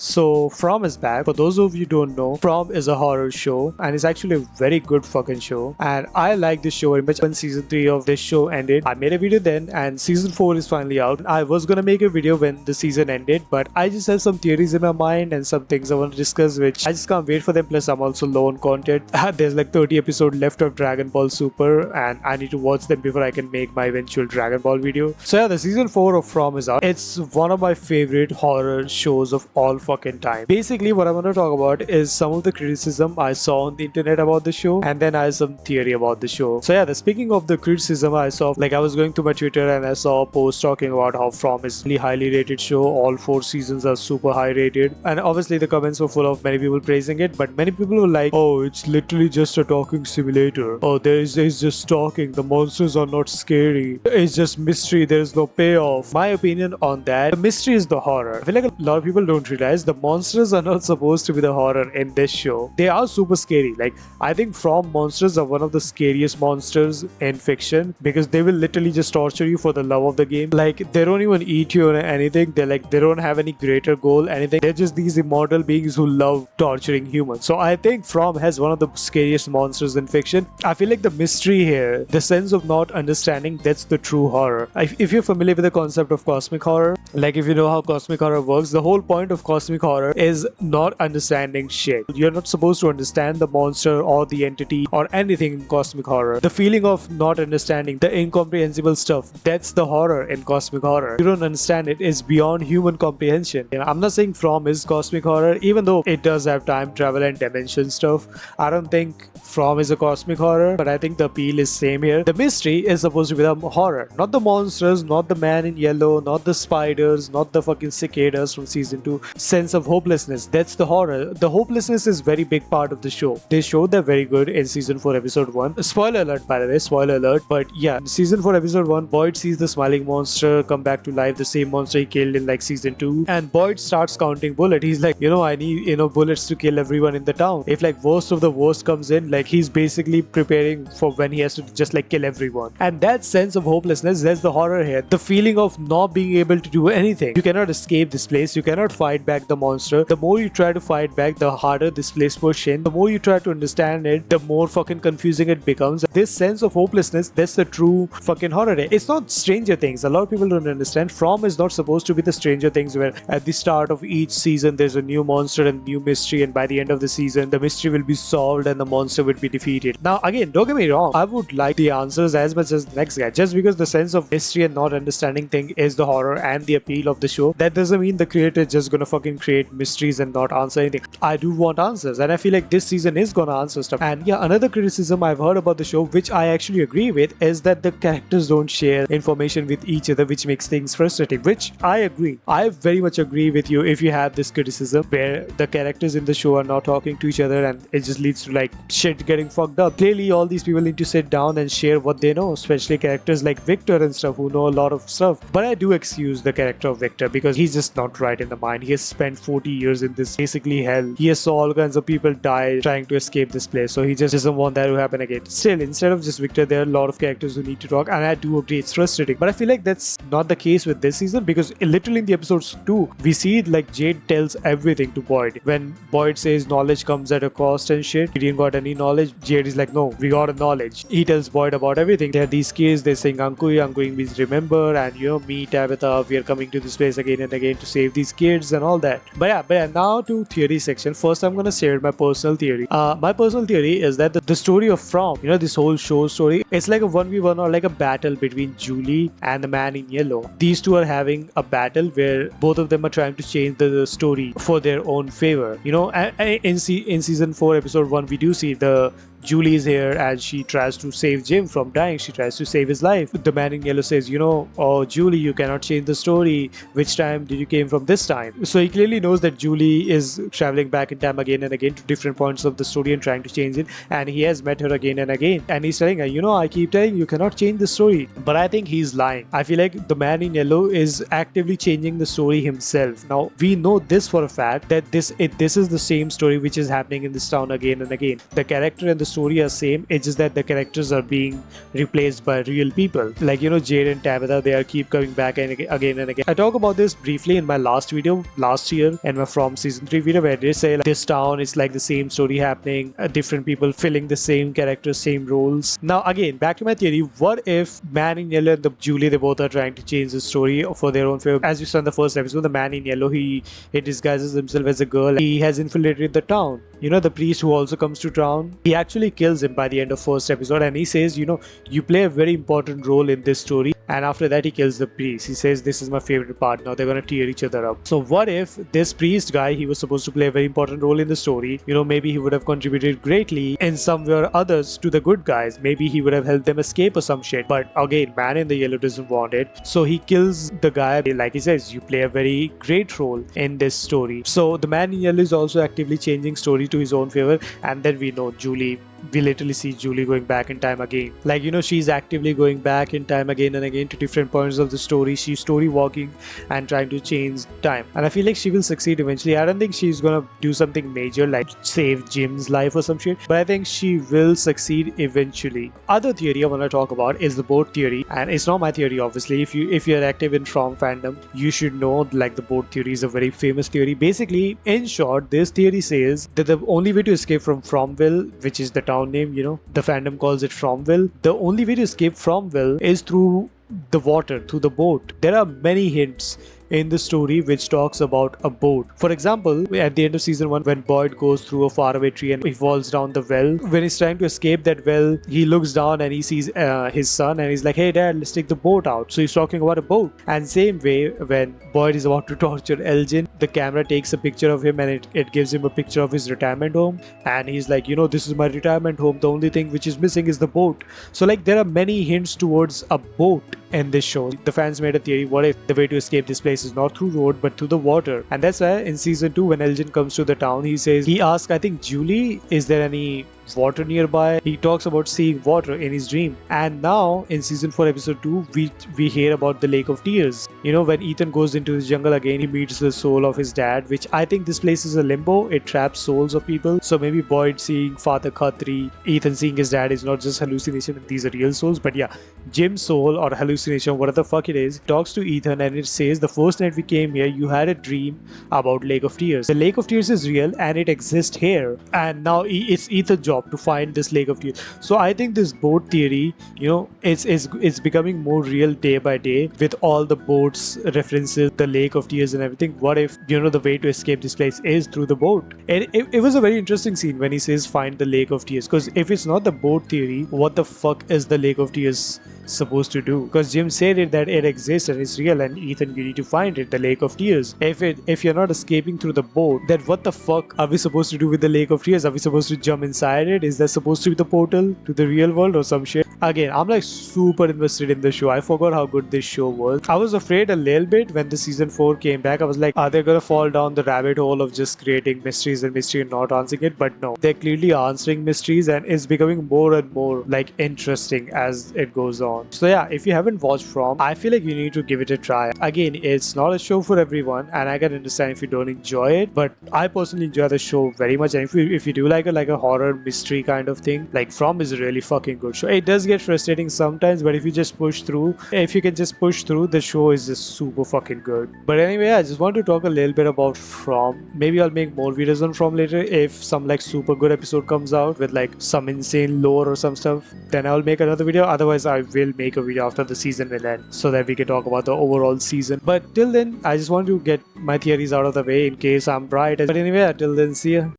So From is back. For those of you who don't know, From is a horror show and it's actually a very good fucking show. And I like this show very much. When season 3 of this show ended, I made a video then and season 4 is finally out. I was gonna make a video when the season ended, but I just have some theories in my mind and some things I want to discuss which I just can't wait for them. Plus I'm also low on content. There's like 30 episodes left of Dragon Ball Super and I need to watch them before I can make my eventual Dragon Ball video. So yeah, the season 4 of From is out. It's one of my favorite horror shows of all fucking time. Basically what I want to talk about is some of the criticism I saw on the internet about the show and then I have some theory about the show. So yeah, speaking of the criticism I saw, like I was going through my Twitter and I saw a post talking about how From is a really highly rated show. All 4 seasons are super high rated and obviously the comments were full of many people praising it, but many people were like, oh, it's literally just a talking simulator. Oh, there's just talking. The monsters are not scary. It's just mystery. There's no payoff. My opinion on that, the mystery is the horror. I feel like a lot of people don't realize the monsters are not supposed to be the horror in this show. They are super scary. Like I think From monsters are one of the scariest monsters in fiction because they will literally just torture you for the love of the game. Like they don't even eat you or anything. They don't have any greater goal, anything. They're just these immortal beings who love torturing humans. So I think From has one of the scariest monsters in fiction. I feel like the mystery here, the sense of not understanding, that's the true horror. If you're familiar with the concept of cosmic horror, like if you know how cosmic horror works, the whole point of cosmic horror is not understanding shit. You're not supposed to understand the monster or the entity or anything in cosmic horror. The feeling of not understanding the incomprehensible stuff, that's the horror in cosmic horror. You don't understand it, is beyond human comprehension. I'm not saying From is cosmic horror, even though it does have time travel and dimension stuff. I don't think From is a cosmic horror, but I think the appeal is same here. The mystery is supposed to be the horror, not the monsters, not the man in yellow, not the spiders, not the fucking cicadas from season 2. Sense of hopelessness, that's the horror. The hopelessness is very big part of the show. They showed that very good in season 4 episode 1. Spoiler alert, by the way, spoiler alert. But yeah, season 4 episode 1, Boyd sees the smiling monster come back to life, the same monster he killed in like season 2, and Boyd starts counting bullets. He's like, I need bullets to kill everyone in the town. If like worst of the worst comes in, like he's basically preparing for when he has to just like kill everyone. And that sense of hopelessness, that's the horror here. The feeling of not being able to do anything. You cannot escape this place. You cannot fight back the monster. The more you try to fight back, the harder this place push in. The more you try to understand it, the more fucking confusing it becomes. This sense of hopelessness, that's the true fucking horror. It's not Stranger Things. A lot of people don't understand. From is not supposed to be the Stranger Things where at the start of each season there's a new monster and new mystery, and by the end of the season the mystery will be solved and the monster will be defeated. Now again, don't get me wrong, I would like the answers as much as the next guy. Just because the sense of mystery and not understanding thing is the horror and the appeal of the show, that doesn't mean the creator is just gonna fucking create mysteries and not answer anything. I do want answers, and I feel like this season is gonna answer stuff. And yeah, another criticism I've heard about the show, which I actually agree with, is that the characters don't share information with each other, which makes things frustrating, which I agree. I very much agree with you if you have this criticism where the characters in the show are not talking to each other and it just leads to like shit getting fucked up. Clearly all these people need to sit down and share what they know, especially characters like Victor and stuff who know a lot of stuff. But I do excuse the character of Victor because he's just not right in the mind. He has spent 40 years in this basically hell. He has saw all kinds of people die trying to escape this place, so he just doesn't want that to happen again. Still, instead of just Victor, there are a lot of characters who need to talk, and I do agree it's frustrating. But I feel like that's not the case with this season because literally in the episodes 2, we see it like Jade tells everything to Boyd. When Boyd says knowledge comes at a cost and shit, he didn't got any knowledge, Jade is like, no, we got a knowledge. He tells Boyd about everything. There are these kids, they sing Angui means remember, and me, Tabitha, we are coming to this place again and again to save these kids and all that. But yeah, now to theory section. First, I'm gonna share my personal theory. My personal theory is that the story of From, this whole show story, it's like a 1v1 or like a battle between Julie and the man in yellow. These two are having a battle where both of them are trying to change the story for their own favor. In season 4 episode 1, we do see the Julie is here and she tries to save Jim from dying. She tries to save his life. The man in yellow says, oh Julie, you cannot change the story. Which time did you came from this time? So he clearly knows that Julie is traveling back in time again and again to different points of the story and trying to change it. And he has met her again and again. And he's telling her, I keep telling you cannot change the story. But I think he's lying. I feel like the man in yellow is actively changing the story himself. Now, we know this for a fact that this is the same story which is happening in this town again and again. The character and the story are same. It's just that the characters are being replaced by real people. Like, Jade and Tabitha, they are keep coming back and again and again. I talk about this briefly in my last video last year and my From Season 3 video, where they say like, this town is like the same story happening, different people filling the same characters, same roles. Now again, back to my theory, what if Man in Yellow and the Julie, they both are trying to change the story for their own favor? As we saw in the first episode, the Man in Yellow, he disguises himself as a girl. He has infiltrated the town. The priest who also comes to town, he actually kills him by the end of first episode, and he says, you play a very important role in this story. And after that, he kills the priest. He says, this is my favorite part. Now they're gonna tear each other up. So what if this priest guy, he was supposed to play a very important role in the story? Maybe he would have contributed greatly in some way or others to the good guys. Maybe he would have helped them escape or some shit. But again, Man in the Yellow doesn't want it. So he kills the guy. Like he says, you play a very great role in this story. So the Man in Yellow is also actively changing story to his own favor. And then we know Julie, we literally see Julie going back in time again. Like, she's actively going back in time again and again to different points of the story. She's story walking and trying to change time. And I feel like she will succeed eventually. I don't think she's gonna do something major like save Jim's life or some shit, but I think she will succeed eventually. Other theory I want to talk about is the boat theory. And it's not my theory, obviously. If you're active in From fandom, you should know like the boat theory is a very famous theory. Basically, in short, this theory says that the only way to escape from Fromville, which is the town name, the fandom calls it Fromville. The only way to escape Fromville is through the water, through the boat. There are many hints in the story which talks about a boat. For example, at the end of season 1, when Boyd goes through a faraway tree and he falls down the well, when he's trying to escape that well, he looks down and he sees his son and he's like, hey dad, let's take the boat out. So he's talking about a boat. And same way, when Boyd is about to torture Elgin, the camera takes a picture of him and it gives him a picture of his retirement home, and he's like, this is my retirement home, the only thing which is missing is the boat. So like, there are many hints towards a boat in this show. The fans made a theory, what if the way to escape this place is not through road but through the water? And that's why in season 2, when Elgin comes to the town, he asks, I think, Julie, is there any water nearby? He talks about seeing water in his dream. And now in season 4 episode 2, we hear about the Lake of Tears. When Ethan goes into the jungle again, he meets the soul of his dad, which I think this place is a limbo. It traps souls of people. So maybe Boyd seeing Father Khatri, Ethan seeing his dad is not just hallucination, these are real souls. But yeah, Jim's soul or hallucination, whatever the fuck it is, talks to Ethan and it says, the first night we came here, you had a dream about Lake of Tears. The Lake of Tears is real and it exists here. And now it's Ethan's job to find this Lake of Tears. So I think this boat theory, it's becoming more real day by day with all the boats references, the Lake of Tears and everything. What if, the way to escape this place is through the boat? And it was a very interesting scene when he says find the Lake of Tears, because if it's not the boat theory, what the fuck is the Lake of Tears supposed to do? Because Jim said it that it exists and it's real, and Ethan, you need to find it, the Lake of Tears. If you're not escaping through the boat, then what the fuck are we supposed to do with the Lake of Tears? Are we supposed to jump inside it? Is that supposed to be the portal to the real world or some shit? Again, I'm like super invested in the show. I forgot how good this show was. I was afraid a little bit when the season 4 came back. I was like, are they gonna fall down the rabbit hole of just creating mysteries and not answering it? But no, they're clearly answering mysteries and it's becoming more and more like interesting as it goes on. So yeah, if you haven't watched From, I feel like you need to give it a try. Again, it's not a show for everyone, and I can understand if you don't enjoy it, but I personally enjoy the show very much. And if you do like a horror mystery kind of thing, like From is a really fucking good show. It does get frustrating sometimes, but if you can just push through, the show is just super fucking good. But anyway, I just want to talk a little bit about From. Maybe I'll make more videos on From later. If some like super good episode comes out with like some insane lore or some stuff, then I'll make another video. Otherwise, I will make a video after the season will end so that we can talk about the overall season. But till then, I just want to get my theories out of the way in case I'm right. But anyway, till then, see ya.